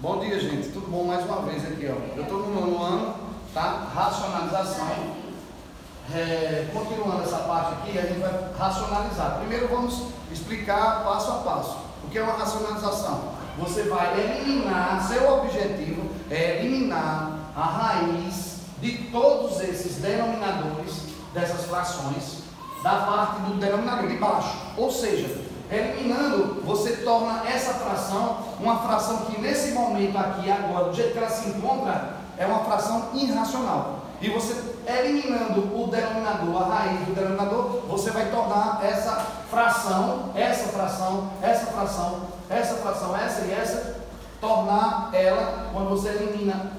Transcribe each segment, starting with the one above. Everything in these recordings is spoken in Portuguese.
Bom dia, gente. Tudo bom? Mais uma vez aqui, ó. Eu estou no nono ano, tá? Racionalização. Continuando essa parte aqui, a gente vai racionalizar. Primeiro vamos explicar passo a passo o que é uma racionalização. Você vai eliminar, seu objetivo é eliminar a raiz de todos esses denominadores dessas frações da parte do denominador de baixo. Ou seja, eliminando, você torna essa fração uma fração que nesse momento aqui, agora, do jeito que ela se encontra, é uma fração irracional. E você eliminando o denominador, a raiz do denominador, você vai tornar essa fração, essa e essa, tornar ela, quando você elimina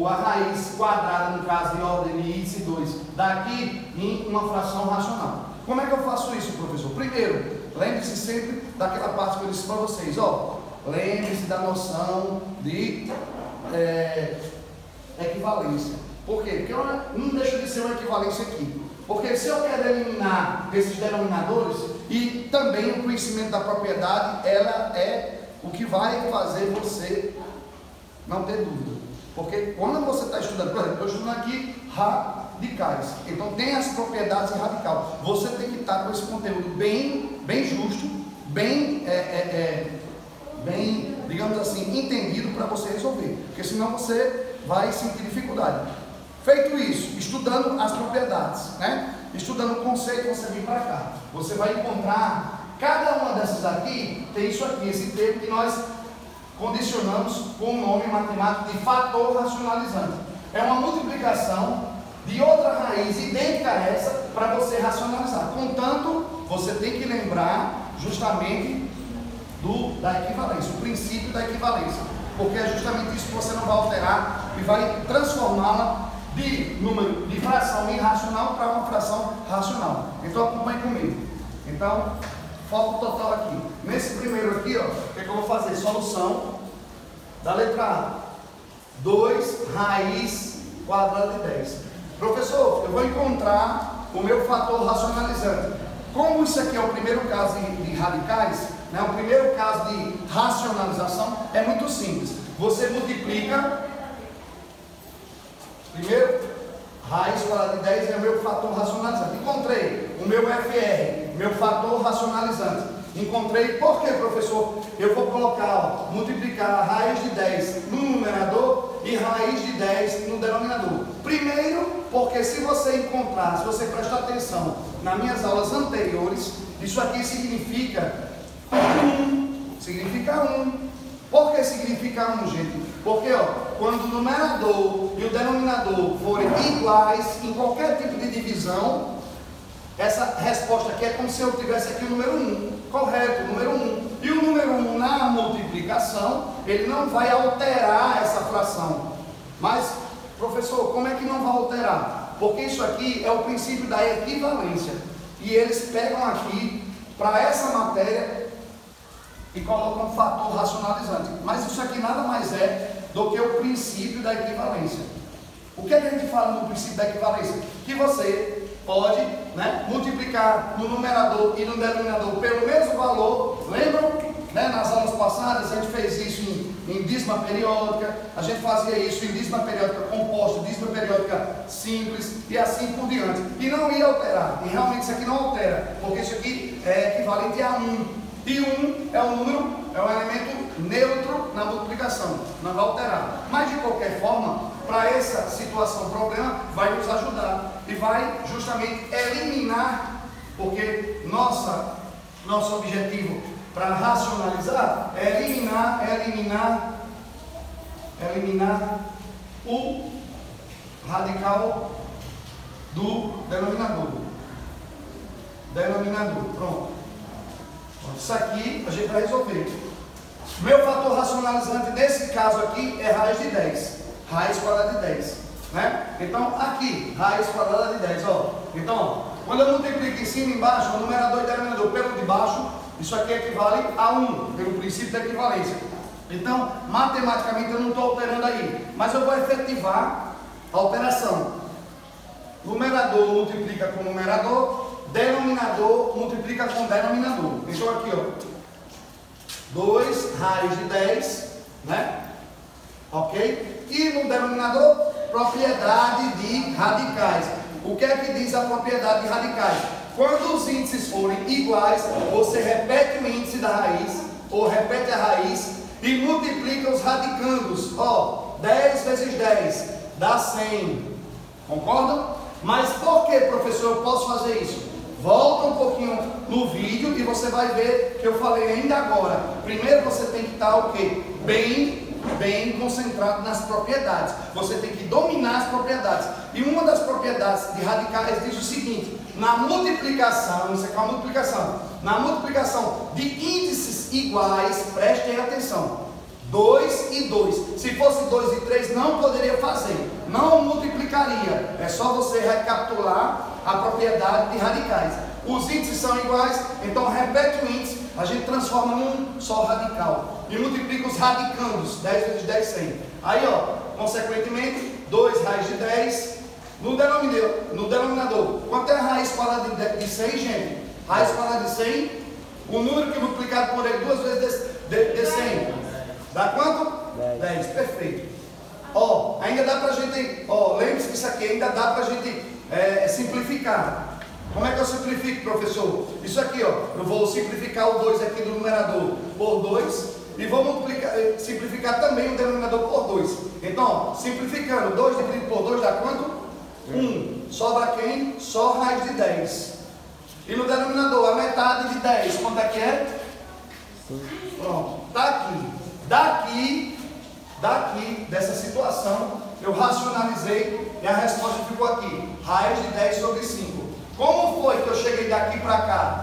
a raiz quadrada, no caso de ordem de índice 2, daqui em uma fração racional. Como é que eu faço isso, professor? Primeiro, lembre-se sempre daquela parte que eu disse para vocês, ó. Lembre-se da noção de equivalência. Por quê? Porque não deixa de ser uma equivalência aqui. Porque se eu quero eliminar esses denominadores, e também o conhecimento da propriedade, ela é o que vai fazer você não ter dúvida. Porque quando você está estudando, por exemplo, eu estou estudando aqui radicais, então tem as propriedades em radical. Você tem que estar com esse conteúdo bem justo, bem, digamos assim, entendido para você resolver, porque senão você vai sentir dificuldade. Feito isso, estudando as propriedades, né? Estudando o conceito, você vem para cá, você vai encontrar, cada uma dessas aqui, tem isso aqui, esse termo que nós condicionamos com o nome matemático de fator racionalizante. É uma multiplicação de outra raiz idêntica a essa para você racionalizar. Contanto, você tem que lembrar justamente da equivalência, o princípio da equivalência, porque é justamente isso que você não vai alterar e vai transformá-la de fração irracional para uma fração racional. Então acompanhe comigo. Então, foco total aqui. Nesse primeiro aqui, ó, o que é que eu vou fazer? Solução da letra A. 2 raiz quadrada de 10. Professor, eu vou encontrar o meu fator racionalizante. Como isso aqui é o primeiro caso de radicais, né, o primeiro caso de racionalização, é muito simples. Você multiplica, primeiro, raiz quadrada de 10 é o meu fator racionalizante. Encontrei o meu FR, meu fator racionalizante. Encontrei, por que, professor? Eu vou colocar, ó, multiplicar a raiz de 10 no numerador e raiz de 10 no denominador. Primeiro, porque se você encontrar, se você prestar atenção nas minhas aulas anteriores, isso aqui significa 1. Significa 1. Por que significa 1, gente? Porque, ó, quando o numerador e o denominador forem iguais em qualquer tipo de divisão, essa resposta aqui é como se eu tivesse aqui o número 1, correto, o número 1. E o número 1 na multiplicação, ele não vai alterar essa fração. Mas, professor, como é que não vai alterar? Porque isso aqui é o princípio da equivalência. E eles pegam aqui, para essa matéria, e colocam um fator racionalizante. Mas isso aqui nada mais é do que o princípio da equivalência. O que é que a gente fala no princípio da equivalência? Que você pode, né, multiplicar no numerador e no denominador pelo mesmo valor. Lembram? Né, nas aulas passadas a gente fez isso em dízima periódica, a gente fazia isso em dízima periódica composta, dízima periódica simples e assim por diante. E não ia alterar. E realmente isso aqui não altera, porque isso aqui é equivalente a 1. E 1 é um número, é um elemento neutro na multiplicação, não vai alterar. Mas de qualquer forma, para essa situação, problema, vai nos ajudar e vai justamente eliminar, porque nosso objetivo para racionalizar é eliminar o radical do denominador. Pronto. Isso aqui a gente vai resolver. Meu fator racionalizante nesse caso aqui é raiz de 10. Raiz quadrada de 10. Né? Então aqui, raiz quadrada de 10. Ó. Então, ó, quando eu multiplico em cima e embaixo, o numerador e denominador pelo de baixo, isso aqui equivale a 1, pelo princípio da equivalência. Então, matematicamente eu não estou alterando aí. Mas eu vou efetivar a alteração. Numerador multiplica com numerador. Denominador multiplica com denominador. Então aqui, ó, 2 raiz de 10, né? Ok? E no denominador, propriedade de radicais. O que é que diz a propriedade de radicais? Quando os índices forem iguais, você repete o índice da raiz, ou repete a raiz, e multiplica os radicandos. Ó, 10 vezes 10 dá 100. Concordam? Mas por que, professor, eu posso fazer isso? Volta um pouquinho no vídeo e você vai ver que eu falei ainda agora. Primeiro você tem que estar o quê? Bem concentrado nas propriedades. Você tem que dominar as propriedades. E uma das propriedades de radicais diz o seguinte: na multiplicação, isso aqui é uma multiplicação, na multiplicação de índices iguais, prestem atenção, 2 e 2. Se fosse 2 e 3, não poderia fazer, não multiplicaria. É só você recapitular a propriedade de radicais. Os índices são iguais, então repete o índice, a gente transforma num só radical e multiplica os radicandos, 10 vezes 10, 100. Aí, ó, consequentemente, 2 raiz de 10 no denominador. Quanto é a raiz quadrada de 100, gente? Raiz quadrada de 100, o número que é multiplicado por ele 2 vezes de 100 dá quanto? 10, perfeito. Ó, ainda dá pra gente, ó, lembre-se que isso aqui ainda dá pra gente simplificar. Como é que eu simplifico, professor? Isso aqui, ó, eu vou simplificar o 2 aqui do numerador por 2 e vou simplificar também o denominador por 2. Então, ó, simplificando, 2 dividido por 2 dá quanto? 1. Sobra quem? Só raiz de 10. E no denominador, a metade de 10, quanto é que é? Pronto, tá aqui. Daqui, dessa situação, eu racionalizei e a resposta ficou aqui. Raiz de 10 sobre 5. Como foi que eu cheguei daqui para cá?